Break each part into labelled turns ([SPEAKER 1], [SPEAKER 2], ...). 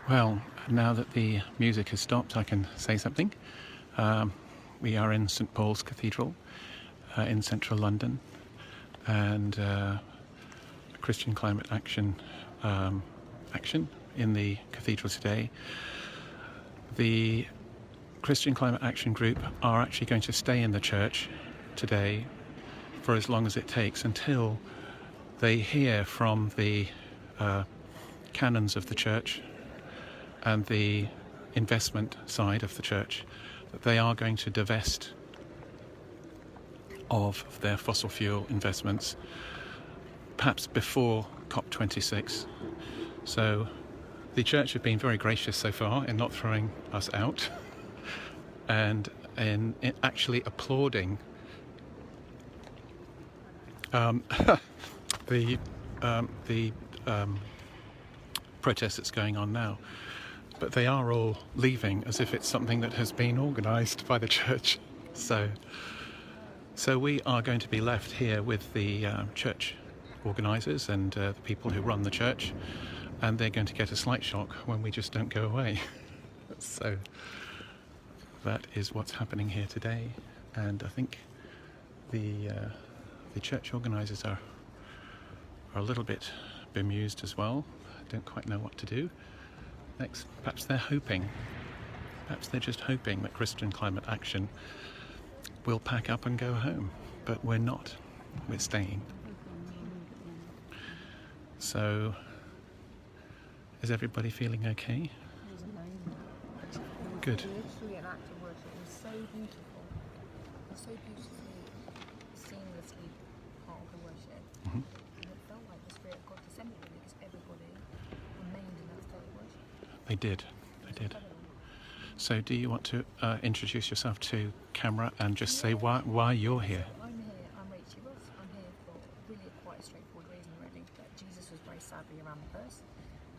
[SPEAKER 1] Well, now that the music has stopped, I can say something. We are in St Paul's Cathedral in central London, and Christian Climate Action action in the cathedral today. The Christian Climate Action Group are actually going to stay in the church today for as long as it takes until they hear from the canons of the church and the investment side of the church that they are going to divest of their fossil fuel investments, perhaps before COP26. So the church have been very gracious so far in not throwing us out and in actually applauding the protest that's going on now. But they are all leaving as if it's something that has been organised by the church. So we are going to be left here with the church organisers and the people who run the church, and they're going to get a slight shock when we just don't go away. So that is what's happening here today, and I think the church organisers are a little bit bemused as well. Don't quite know what to do next. Perhaps they're just hoping that Christian Climate Action will pack up and go home, but we're not. We're staying. So, is everybody feeling okay?
[SPEAKER 2] It was amazing.
[SPEAKER 1] Good.
[SPEAKER 2] Literally an act of worship. It was so beautiful. It was so beautifully, seamlessly part of the worship.
[SPEAKER 1] Mm-hmm.
[SPEAKER 2] And it felt like the Spirit of God descended on it because everybody remained in that state of worship.
[SPEAKER 1] They did. So do you want to introduce yourself to camera and just say why you're here?
[SPEAKER 2] I'm here, I'm Rachel Ross. I'm here for really quite a straightforward reason, really. That Jesus was very sadly around the purse,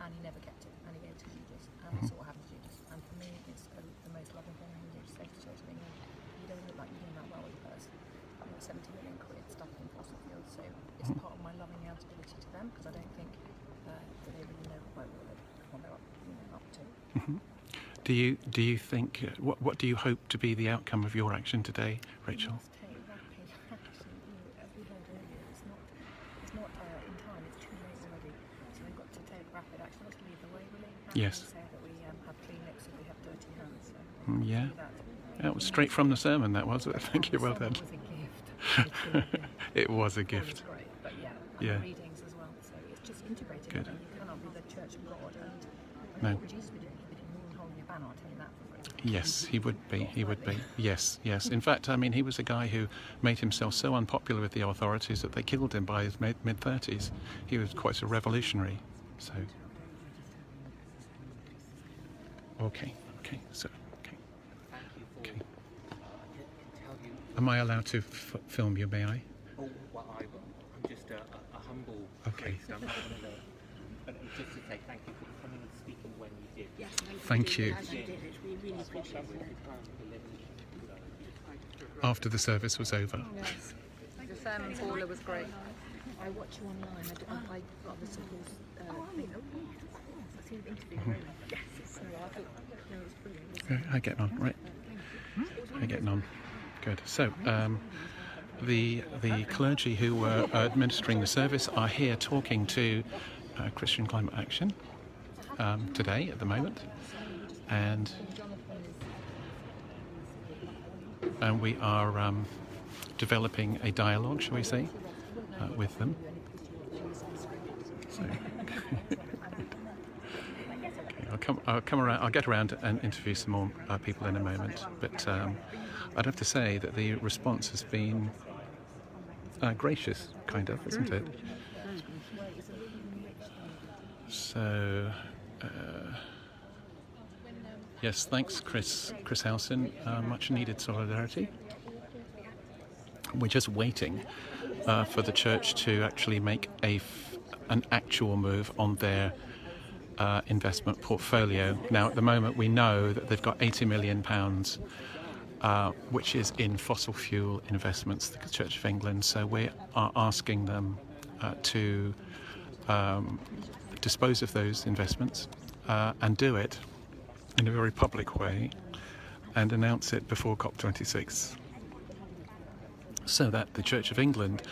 [SPEAKER 2] and he never kept it, and he gave it to Judas, and we saw what happened to Judas. And for me, it's the most loving thing I can do to say to the Church of England, you don't look like you're doing that well with the purse. You've got 70 million quid stuck in fossil fuels, so it's part of my loving accountability to them, because I don't think that they really know quite what they're up to.
[SPEAKER 1] Mm-hmm. Do you think what do you hope to be the outcome of your action today, Rachel?
[SPEAKER 2] We must take rapid action. As we heard earlier, it's not in time. It's too late already. So we've got to take rapid action. Let's lead the way, really.
[SPEAKER 1] Yes.
[SPEAKER 2] Say that we have clean lips if we have dirty hands. So
[SPEAKER 1] Yeah.
[SPEAKER 2] do that.
[SPEAKER 1] That was straight from the sermon. That was it. Thank you. Well done.
[SPEAKER 2] It was a gift.
[SPEAKER 1] It was a
[SPEAKER 2] It
[SPEAKER 1] gift.
[SPEAKER 2] was great, but and
[SPEAKER 1] Yeah.
[SPEAKER 2] the readings as well. So it's just integrated.
[SPEAKER 1] Good.
[SPEAKER 2] And you cannot be the Church of God and
[SPEAKER 1] No.
[SPEAKER 2] what would Jesus be doing? He'd be doing more than holding a banner. I'll tell you that for free.
[SPEAKER 1] Yes, he would be. He would be. Yes, yes. In fact, I mean, he was a guy who made himself so unpopular with the authorities that they killed him by his mid-30s. He was quite a revolutionary. So, okay. Am I allowed to film you? May I?
[SPEAKER 3] Oh, well, I will. I'm just a humble
[SPEAKER 1] Okay.
[SPEAKER 3] priest. I'm not one of the... But just to say thank you for coming and speaking when you did.
[SPEAKER 4] Yes,
[SPEAKER 1] Thank you.
[SPEAKER 4] As you did it, we really appreciate it.
[SPEAKER 1] After the service was over.
[SPEAKER 2] Yes. The sermon caller was great.
[SPEAKER 4] I watch you online. I got the support. I see the interview. Yes, so I thought it was brilliant.
[SPEAKER 1] How getting on? Right. How getting on? Good. So, the clergy who were administering the service are here talking to Christian Climate Action today at the moment, and we are developing a dialogue, shall we say, with them. So, I'll come around. I'll get around and interview some more people in a moment. But I'd have to say that the response has been gracious, kind of, isn't it? So, yes, thanks, Chris Howson. Much needed solidarity. We're just waiting for the church to actually make an actual move on their investment portfolio. Now, at the moment, we know that they've got £80 million, which is in fossil fuel investments, the Church of England. So we are asking them to dispose of those investments and do it in a very public way and announce it before COP26, so that the Church of England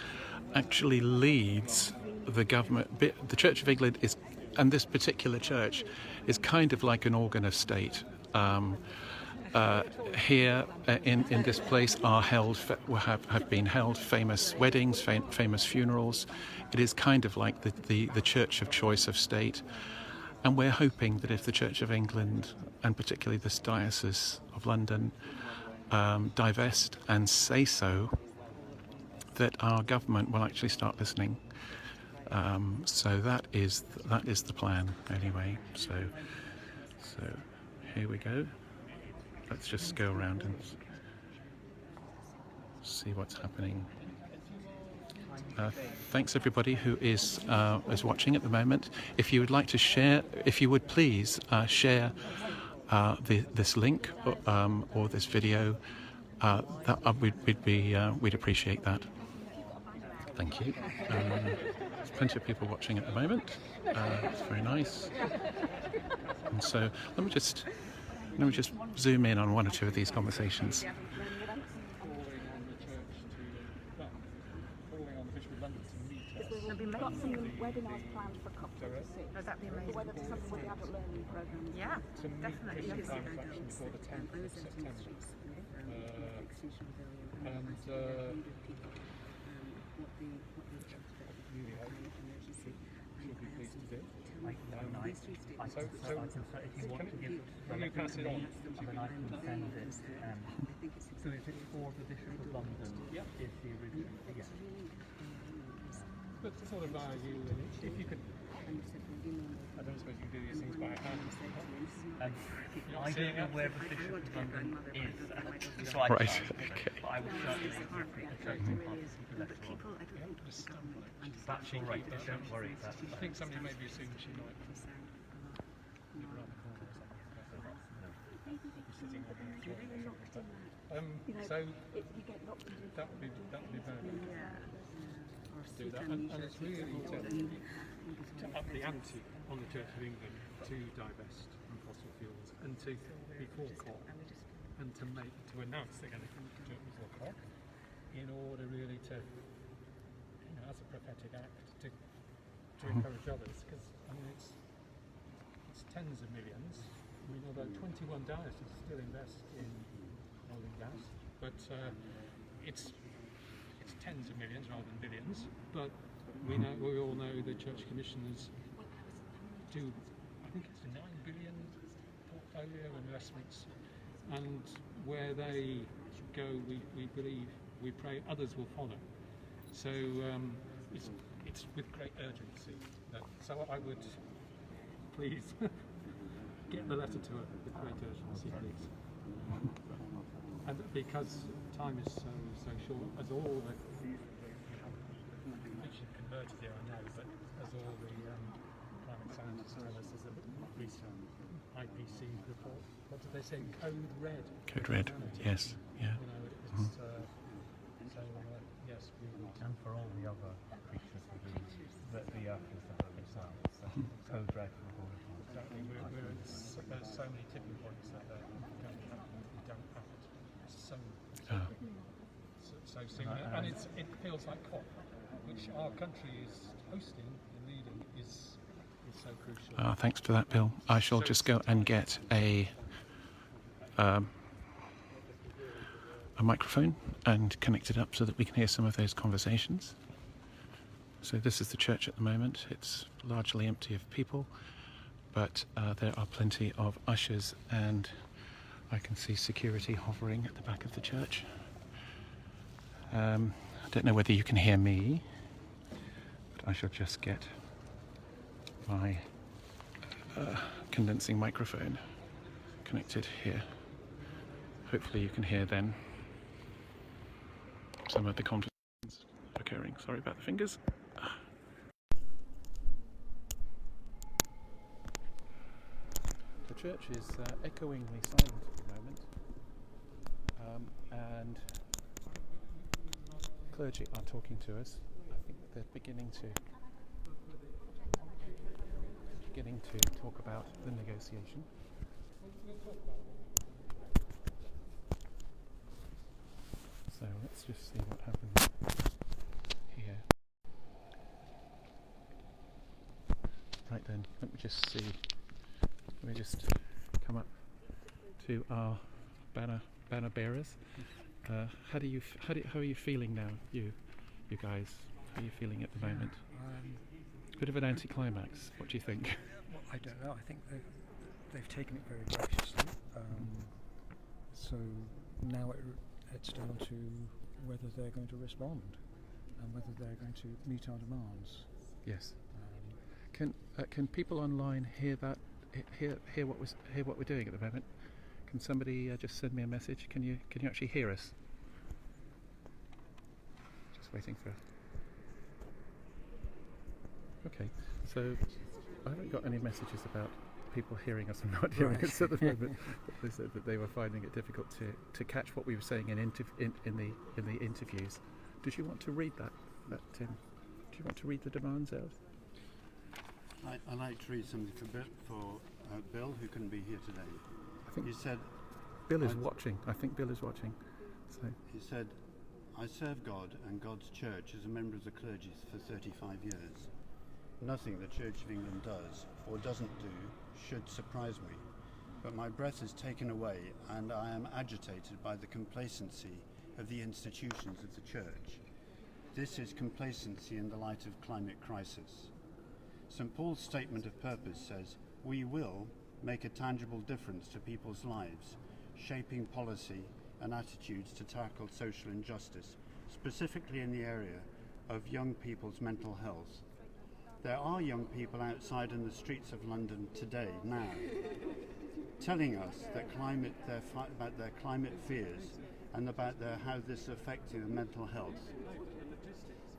[SPEAKER 1] actually leads the government. The Church of England is, and this particular church, is kind of like an organ of state. Here in this place have been held famous weddings, famous funerals. It is kind of like the church of choice of state. And we're hoping that if the Church of England, and particularly this Diocese of London, divest and say so, that our government will actually start listening. So that is the plan anyway. So here we go. Let's just go around and see what's happening. Thanks everybody who is watching at the moment. If you would like to share, if you would please share this link or this video, we'd appreciate that. Thank you. There's plenty of people watching at the moment. It's very nice. And so let me just zoom in on one or two of these conversations.
[SPEAKER 4] We've got some webinars planned for COP26.
[SPEAKER 2] Oh, that'd be amazing.
[SPEAKER 4] Whether it's something with the adult learning programme.
[SPEAKER 2] Yeah, definitely.
[SPEAKER 5] Before the 10th of September. Really hope you'll be pleased to do.
[SPEAKER 3] If you want to give,
[SPEAKER 5] Will you pass it on?
[SPEAKER 3] then I can send it. So is it for the Bishop of London?
[SPEAKER 5] Yeah.
[SPEAKER 3] Is the original? Yeah.
[SPEAKER 5] But it's sort of you, if you could, I don't suppose you can do these things by hand.
[SPEAKER 3] I don't know where the Bishop of London is, so I
[SPEAKER 1] Right.
[SPEAKER 3] can't,
[SPEAKER 1] Okay.
[SPEAKER 3] but I will certainly be attracting parts of the electoral. That's all right, don't worry.
[SPEAKER 5] I think somebody maybe assumed she might live around the corner or something. Sitting on the floor. So that would be very good to do that. And it's really to up the ante on the Church of England to divest from fossil fuels and to before COP and to announce they're going to do it before COP in order really to, as a prophetic act, to encourage others, because I mean it's tens of millions. I mean, although 21 dioceses still invest in oil and gas, but it's tens of millions rather than billions. But we all know the church commissioners do, I think it's a 9 billion portfolio investments, and where they go, we believe, we pray others will follow. So it's with great urgency. So I would please get the letter to her with great urgency, please. And because time is so short, as all the converted here, I know, but as all the climate scientists tell us, is a recent IPC report. What did they say? Code Red.
[SPEAKER 1] Code Red. Yes. Yeah.
[SPEAKER 5] It's, yes, we would.
[SPEAKER 3] And for all the other creatures that the earth is the home itself. So Code Red for all of them.
[SPEAKER 5] Exactly. There's so many tipping points that we don't have it. So soon. And it feels like COP, which our country is hosting and leading, is so crucial.
[SPEAKER 1] Thanks for that, Bill. I shall just go and get a microphone and connect it up so that we can hear some of those conversations. So this is the church at the moment. It's largely empty of people, but there are plenty of ushers, and I can see security hovering at the back of the church. I don't know whether you can hear me, but I shall just get my condensing microphone connected here. Hopefully you can hear then some of the conversations occurring. Sorry about the fingers. The church is echoingly silent at the moment, and clergy are talking to us. I think that they're beginning to beginning to talk about the negotiation. So let's just see what happens here. Right then, let me just see. Let me just come up to our banner bearers. How are you feeling now, you guys? How are you feeling at the moment? Bit of an anticlimax. What do you think?
[SPEAKER 5] Well, I don't know. I think they've taken it very graciously. So now it's down to whether they're going to respond and whether they're going to meet our demands.
[SPEAKER 1] Yes. Can people online hear that? Hear what we're doing at the moment? Can somebody just send me a message? Can you actually hear us? Just waiting for. Okay, so I haven't got any messages about people hearing us and not hearing us at the moment. But they said that they were finding it difficult to catch what we were saying in the interviews. Did you want to read that, Tim? Do you want to read the demands out?
[SPEAKER 6] I'd like to read something for Bill, who couldn't be here today.
[SPEAKER 1] I think
[SPEAKER 6] He said,
[SPEAKER 1] Bill is watching. I think Bill is watching. So
[SPEAKER 6] he said, I serve God and God's church as a member of the clergy for 35 years. Nothing the Church of England does or doesn't do should surprise me, but my breath is taken away and I am agitated by the complacency of the institutions of the church. This is complacency in the light of climate crisis. St. Paul's statement of purpose says, we will make a tangible difference to people's lives, shaping policy and attitudes to tackle social injustice, specifically in the area of young people's mental health. There are young people outside in the streets of London today, now, telling us that about their climate fears and about how this is affecting their mental health.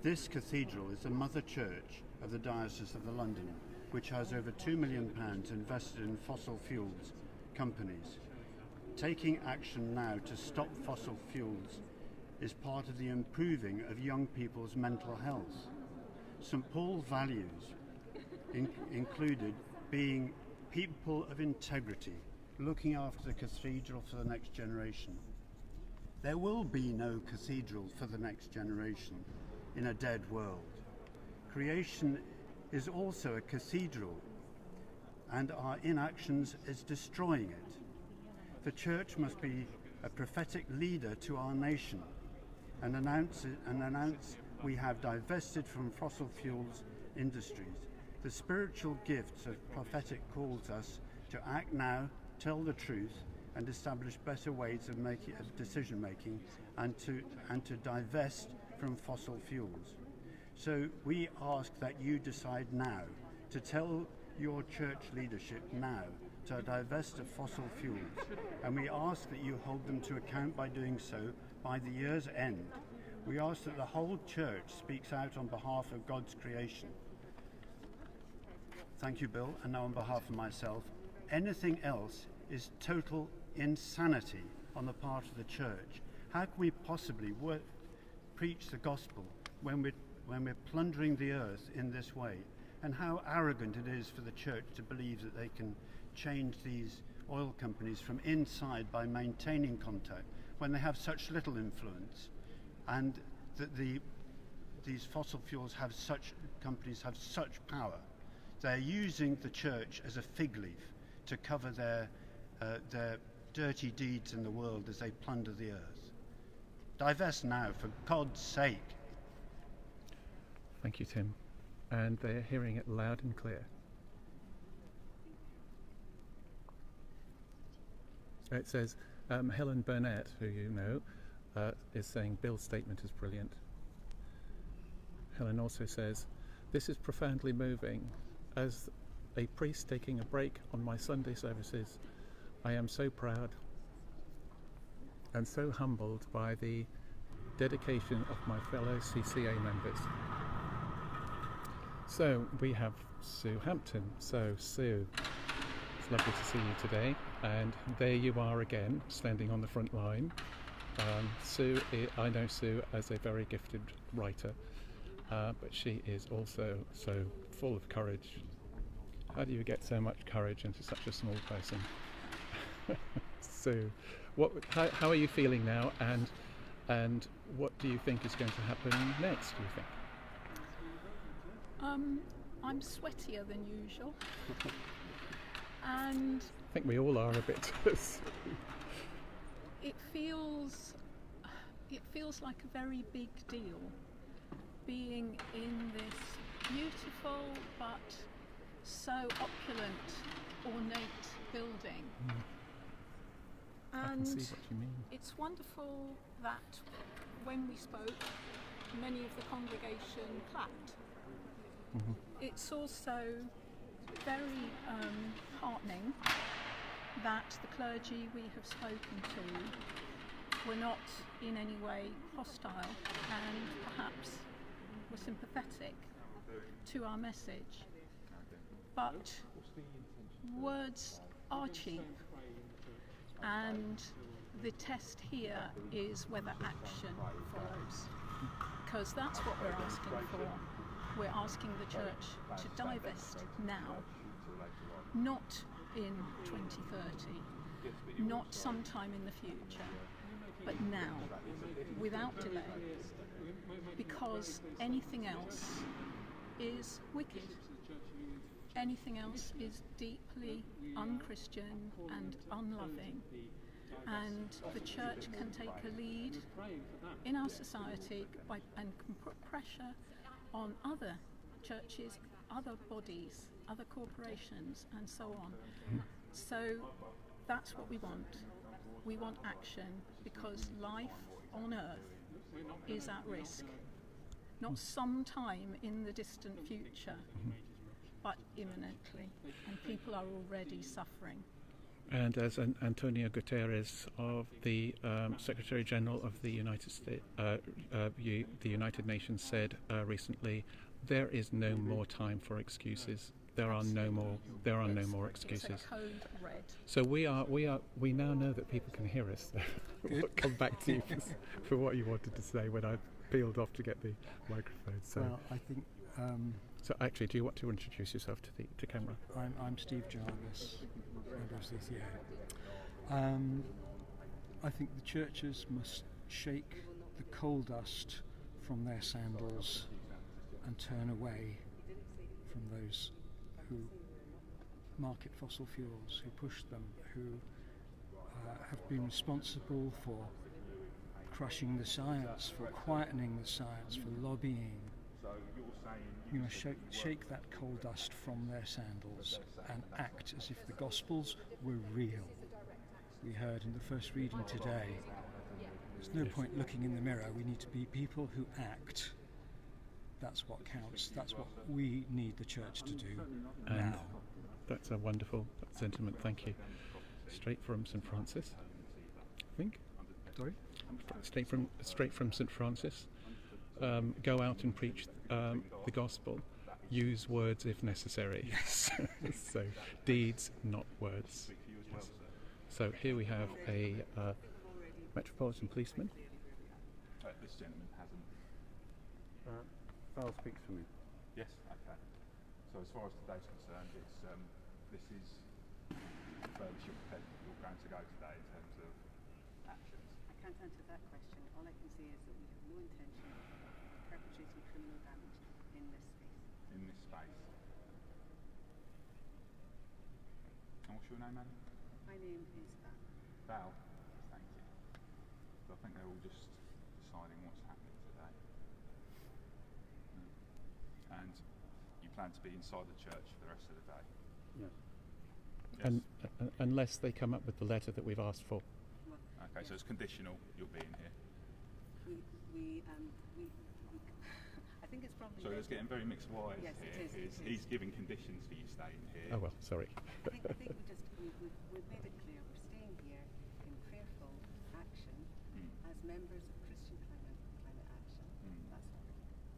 [SPEAKER 6] This cathedral is the mother church of the Diocese of London, which has over £2 million invested in fossil fuels companies. Taking action now to stop fossil fuels is part of the improving of young people's mental health. St. Paul's values included being people of integrity, looking after the cathedral for the next generation. There will be no cathedral for the next generation in a dead world. Creation is also a cathedral, and our inactions is destroying it. The church must be a prophetic leader to our nation and announce we have divested from fossil fuels industries. The spiritual gifts of prophetic calls us to act now, tell the truth, and establish better ways of decision making, and to divest from fossil fuels. So we ask that you decide now to tell your church leadership now to divest of fossil fuels, and we ask that you hold them to account by doing so by the year's end. We ask that the whole church speaks out on behalf of God's creation. Thank you, Bill, and now on behalf of myself. Anything else is total insanity on the part of the church. How can we possibly preach the gospel when we're plundering the earth in this way? And how arrogant it is for the church to believe that they can change these oil companies from inside by maintaining contact when they have such little influence, and that these fossil fuels companies have such power. They're using the church as a fig leaf to cover their dirty deeds in the world as they plunder the earth. Divest now, for God's sake.
[SPEAKER 1] thank you, Tim. And they're hearing it loud and clear. It says Helen Burnett, who you know, is saying Bill's statement is brilliant. Helen also says, this is profoundly moving. As a priest taking a break on my Sunday services, I am so proud and so humbled by the dedication of my fellow CCA members. So we have Sue Hampton. So Sue, it's lovely to see you today, and there you are again, standing on the front line. Sue, I know Sue as a very gifted writer, but she is also so full of courage How do you get so much courage into such a small person? So, how are you feeling now, and what do you think is going to happen next, do you think?
[SPEAKER 7] I'm sweatier than usual, and
[SPEAKER 1] I think we all are a bit.
[SPEAKER 7] it feels like a very big deal being in this beautiful but so opulent, ornate building.
[SPEAKER 1] I can
[SPEAKER 7] And
[SPEAKER 1] see what you mean.
[SPEAKER 7] it's wonderful that when we spoke, many of the congregation clapped. It's also very heartening that the clergy we have spoken to were not in any way hostile and perhaps were sympathetic to our message. But words are cheap, and the test here is whether action follows, because that's what we're asking for. We're asking the church to divest now, not in 2030, not sometime in the future, but now, without delay, because anything else is wicked. Anything else is deeply unchristian and unloving, and the church can take a lead in our society and can put pressure on other churches, other bodies, other corporations, and so on. So that's what we want. We want action, because life on earth is at risk. Not sometime in the distant future, but imminently, and people are already suffering.
[SPEAKER 1] And as Antonio Guterres, of the Secretary General of the United States, the United Nations, said recently, there is no more time for excuses. There are no more excuses.
[SPEAKER 7] It's a code red.
[SPEAKER 1] So we now know that people can hear us. We'll come back to you for what you wanted to say when I peeled off to get the microphone. So,
[SPEAKER 8] Well, I think
[SPEAKER 1] so actually, do you want to introduce yourself to camera?
[SPEAKER 8] I'm Steve Jarvis, member of CCA. I think the churches must shake the coal dust from their sandals and turn away from those who market fossil fuels, who push them, who have been responsible for crushing the science, for quietening the science, for lobbying. You know, shake that coal dust from their sandals and act as if the Gospels were real. We heard in the first reading today, there's no point looking in the mirror, we need to be people who act. That's what counts, that's what we need the church to do now.
[SPEAKER 1] That's a wonderful sentiment, thank you. Straight from St. Francis, I think.
[SPEAKER 8] Sorry?
[SPEAKER 1] Straight from St. Francis. Go out and preach the gospel. Use words if necessary.
[SPEAKER 8] Yes.
[SPEAKER 1] So deeds, not words. Yes. So here we have a Metropolitan Policeman.
[SPEAKER 9] This gentleman hasn't.
[SPEAKER 6] Val speaks for me.
[SPEAKER 9] Yes, okay. So as far as today's concerned, it's this is the furthest you're going to go today in terms of actions.
[SPEAKER 10] I can't answer that question. All I can say is that we have no intention of perpetrating criminal damage in this space.
[SPEAKER 9] In this space. And what's your name, madam?
[SPEAKER 10] My name is Val.
[SPEAKER 9] Val. Thank you. So I think they're all just deciding what's happening today. And you plan to be inside the church for the rest of the day?
[SPEAKER 6] Yes.
[SPEAKER 9] Yes.
[SPEAKER 1] And unless they come up with the letter that we've asked for.
[SPEAKER 10] Well,
[SPEAKER 9] Okay, so it's conditional, you'll be in here.
[SPEAKER 10] we I think it's probably.
[SPEAKER 9] So it's getting very mixed wires
[SPEAKER 10] Yes,
[SPEAKER 9] here.
[SPEAKER 10] it is.
[SPEAKER 9] He's giving conditions for you staying here.
[SPEAKER 1] Oh well, sorry.
[SPEAKER 10] I think we've made it clear we're staying here in prayerful action as members of Christian Climate Action. That's all.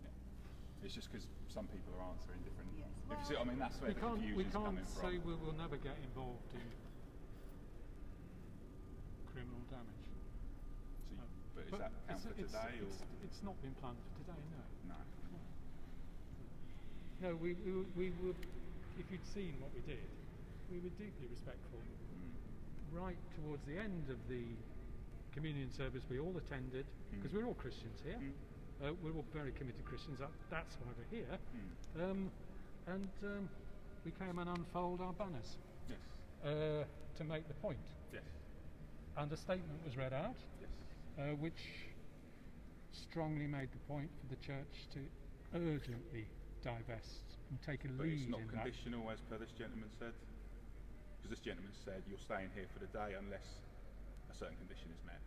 [SPEAKER 9] Yeah. It's just because some people are answering different.
[SPEAKER 10] Yes.
[SPEAKER 9] If you see, I mean, that's where
[SPEAKER 5] We
[SPEAKER 9] the
[SPEAKER 5] can't
[SPEAKER 9] confusion's coming from.
[SPEAKER 5] say we will never get involved in criminal damage.
[SPEAKER 9] So you, but is
[SPEAKER 5] But
[SPEAKER 9] that count for today or
[SPEAKER 5] it's not been planned for today, no.
[SPEAKER 9] no?
[SPEAKER 5] No, we were if you'd seen what we did, we were deeply respectful. Right towards the end of the communion service, we all attended, because we're all Christians here. We're all very committed Christians. That's why we're here. We came and unfold our banners to make the point.
[SPEAKER 9] Yes.
[SPEAKER 5] And a statement was read out, which strongly made the point for the church to urgently divest and take a
[SPEAKER 9] But
[SPEAKER 5] lead
[SPEAKER 9] it's not
[SPEAKER 5] in that.
[SPEAKER 9] conditional, as per this gentleman said. Because this gentleman said you're staying here for the day unless a certain condition is met.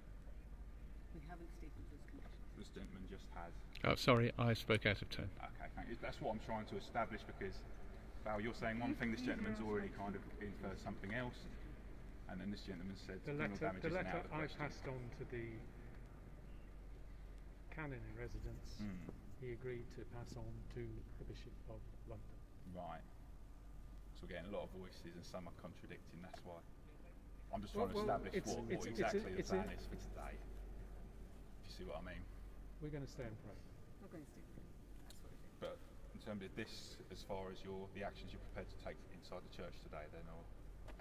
[SPEAKER 10] We haven't stated those conditions.
[SPEAKER 9] This gentleman just has.
[SPEAKER 1] Oh, sorry, I spoke out of turn.
[SPEAKER 9] Okay, thank you. That's what I'm trying to establish, because Val, you're saying one thing, this gentleman's already kind of inferred something else, and then this gentleman said
[SPEAKER 5] The
[SPEAKER 9] criminal damage
[SPEAKER 5] letter
[SPEAKER 9] isn't out of the
[SPEAKER 5] I
[SPEAKER 9] question.
[SPEAKER 5] passed on to the canon in residence, he agreed to pass on to the Bishop of London.
[SPEAKER 9] Right. So we're getting a lot of voices and some are contradicting, that's why. I'm just trying to establish what exactly the plan is for today. If you see what I mean.
[SPEAKER 5] We're going to stay and pray.
[SPEAKER 10] We're going to stay with it. That's what it is.
[SPEAKER 9] But in terms of this, as far as the actions you're prepared to take inside the church today, then, or
[SPEAKER 10] I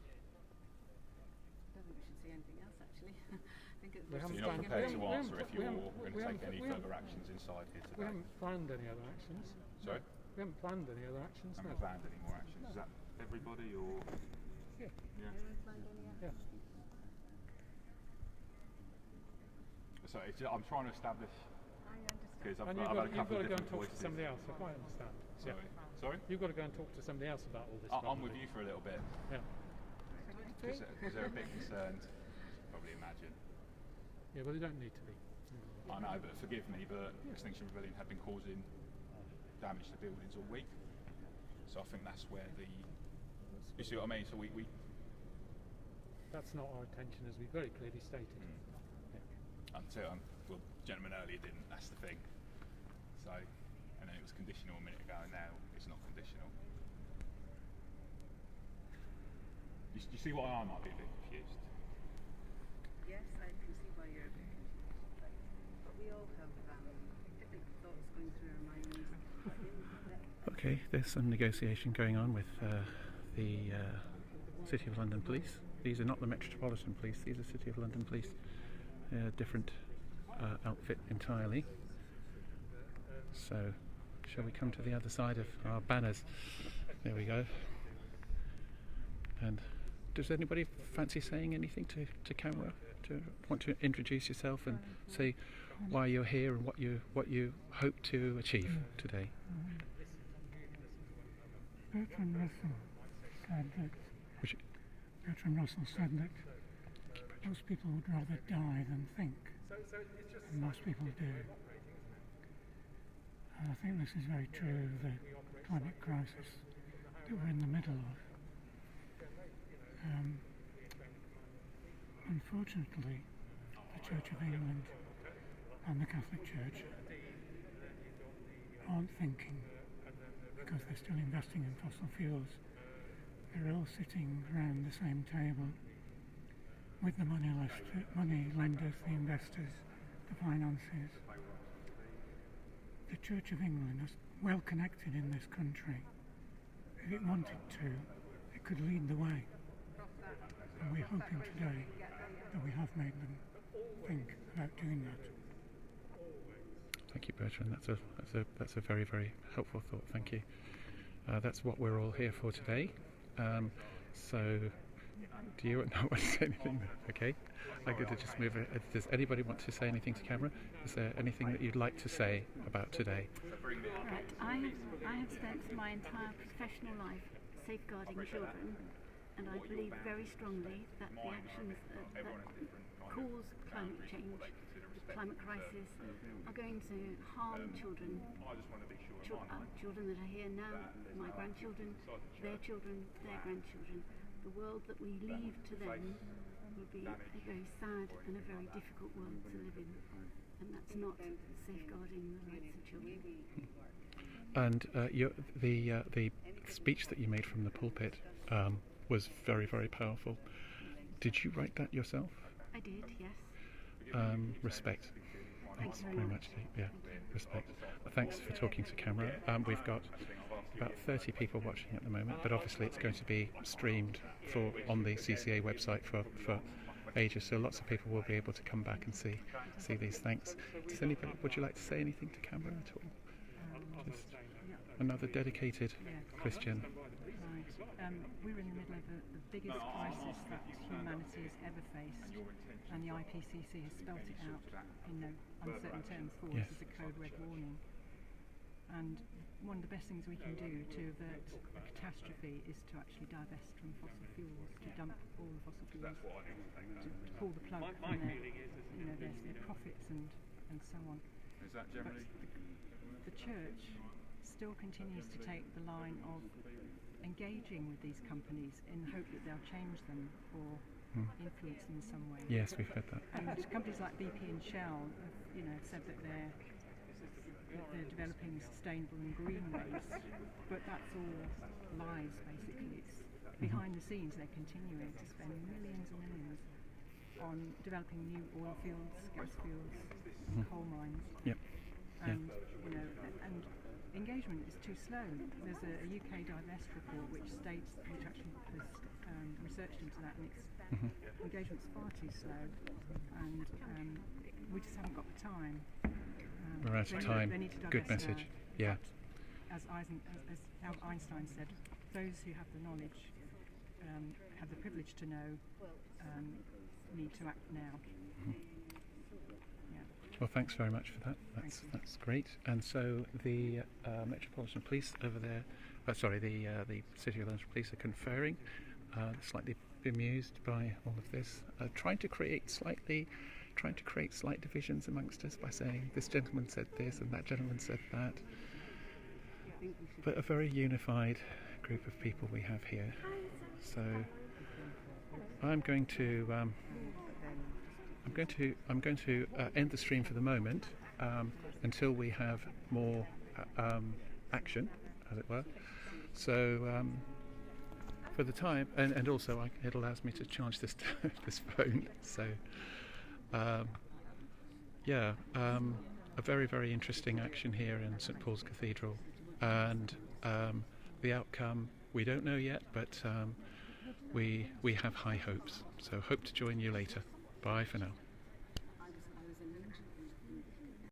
[SPEAKER 10] don't think we should say anything else, actually. I think it's
[SPEAKER 5] We
[SPEAKER 9] so
[SPEAKER 5] haven't
[SPEAKER 9] you're not
[SPEAKER 5] planned-
[SPEAKER 9] prepared
[SPEAKER 5] we
[SPEAKER 9] to
[SPEAKER 5] haven't-
[SPEAKER 9] answer if
[SPEAKER 5] we
[SPEAKER 9] you're
[SPEAKER 5] haven't-
[SPEAKER 9] going
[SPEAKER 5] we
[SPEAKER 9] to take
[SPEAKER 5] haven't-
[SPEAKER 9] any
[SPEAKER 5] we
[SPEAKER 9] further
[SPEAKER 5] haven't-
[SPEAKER 9] actions inside here
[SPEAKER 5] We
[SPEAKER 9] today.
[SPEAKER 5] haven't planned any other actions.
[SPEAKER 9] Sorry?
[SPEAKER 5] We haven't planned any other actions, no.
[SPEAKER 9] Haven't planned any more actions. Is that everybody or?
[SPEAKER 5] Yeah.
[SPEAKER 9] Yeah.
[SPEAKER 10] Anyone planned any
[SPEAKER 5] Yeah.
[SPEAKER 9] So I'm trying to establish,
[SPEAKER 10] I understand.
[SPEAKER 9] because
[SPEAKER 5] And
[SPEAKER 9] I've
[SPEAKER 5] you've
[SPEAKER 9] had
[SPEAKER 5] got
[SPEAKER 9] a
[SPEAKER 5] to
[SPEAKER 9] couple of
[SPEAKER 5] go and
[SPEAKER 9] different
[SPEAKER 5] talk
[SPEAKER 9] voices.
[SPEAKER 5] to somebody else, I quite understand. Yeah.
[SPEAKER 9] Sorry?
[SPEAKER 5] You've got to go and talk to somebody else about all this.
[SPEAKER 9] I'm
[SPEAKER 5] probably.
[SPEAKER 9] with you for a little bit,
[SPEAKER 5] Yeah.
[SPEAKER 9] because they're a bit concerned, probably imagine.
[SPEAKER 5] Yeah, but they don't need to be.
[SPEAKER 9] I know, but forgive me, but Extinction Rebellion have been causing damage to buildings all week. So I think that's where you see what I mean? So we
[SPEAKER 5] That's not our intention, as we very clearly stated.
[SPEAKER 9] until, well, gentleman earlier didn't, that's the thing. So, and then it was conditional a minute ago, and now it's not conditional. You see why I might be a bit confused?
[SPEAKER 10] Yes, I can see why you're a bit confused. But we all have different thoughts going through our minds.
[SPEAKER 1] Okay, there's some negotiation going on with the City of London Police. These are not the Metropolitan Police, these are City of London Police. Different outfit entirely. So, shall we come to the other side of our banners? There we go. And does anybody fancy saying anything to camera? To want to introduce yourself and say why you're here and what you hope to achieve today?
[SPEAKER 8] Bertrand Russell said that
[SPEAKER 1] Which,
[SPEAKER 8] most people would rather die than think, and most people do. And I think this is very true of the climate crisis that we're in the middle of. Unfortunately, the Church of England and the Catholic Church aren't thinking, because they're still investing in fossil fuels. They're all sitting around the same table with the money lenders, the investors, the finances. The Church of England is well connected in this country. If it wanted to, it could lead the way. And we're hoping today that we have made them think about doing that.
[SPEAKER 1] thank you, Bertrand. That's a very, very helpful thought. Thank you. That's what we're all here for today. So, do you not want to say anything? Okay, I'm going to just move it. Does anybody want to say anything to camera? Is there anything that you'd like to say about today?
[SPEAKER 11] Right, I have spent my entire professional life safeguarding children, and I believe very strongly that the actions that cause climate change, the climate crisis, are going to harm children. Children that are here now, my grandchildren, their children, their grandchildren. The world that we leave to them will be a very sad and a very difficult world to live in, and that's not safeguarding the rights of children.
[SPEAKER 1] And the speech that you made from the pulpit was very, very powerful. Did you write that yourself?
[SPEAKER 11] I did, yes.
[SPEAKER 1] Respect. Thanks very much, Kate. Yeah, respect. Well, thanks for talking to camera. We've got about 30 people watching at the moment, but obviously it's going to be streamed on the CCA website for ages, so lots of people will be able to come back and see these. Thanks. Would you like to say anything to camera at all? Just another dedicated Christian.
[SPEAKER 7] Right. We're in the middle of the biggest crisis that humanity has ever faced, and the IPCC has spelt it out in no uncertain terms for us as a code red warning. And one of the best things we can do to avert a catastrophe is to actually divest from fossil fuels, to dump all the fossil fuels, to pull the plug from their profits and so on.
[SPEAKER 9] Is that generally?
[SPEAKER 7] The church still continues to take the line of engaging with these companies in the hope that they'll change them or influence them in some way.
[SPEAKER 1] Yes, we've heard that.
[SPEAKER 7] And companies like BP and Shell have said that they're developing sustainable and green ways, but that's all lies basically. It's behind the scenes they're continuing to spend millions and millions on developing new oil fields, gas fields, coal mines.
[SPEAKER 1] Yep.
[SPEAKER 7] And and engagement is too slow. There's a UK Divest report which actually has researched into that, and engagement's far too slow, and we just haven't got the time.
[SPEAKER 1] We're out of time. Good message.
[SPEAKER 7] Yeah. As Albert Einstein said, those who have the knowledge, have the privilege to know, need to act now.
[SPEAKER 1] Well, thanks very much for that. That's great. And so the Metropolitan Police over there, the City of London Police are conferring, slightly bemused by all of this, trying to create slight divisions amongst us by saying this gentleman said this and that gentleman said that. But a very unified group of people we have here. So I'm going to end the stream for the moment until we have more action, as it were. So for the time, and also it allows me to charge this this phone. So a very, very interesting action here in St Paul's Cathedral, and the outcome we don't know yet, but we have high hopes. So hope to join you later. Bye for now.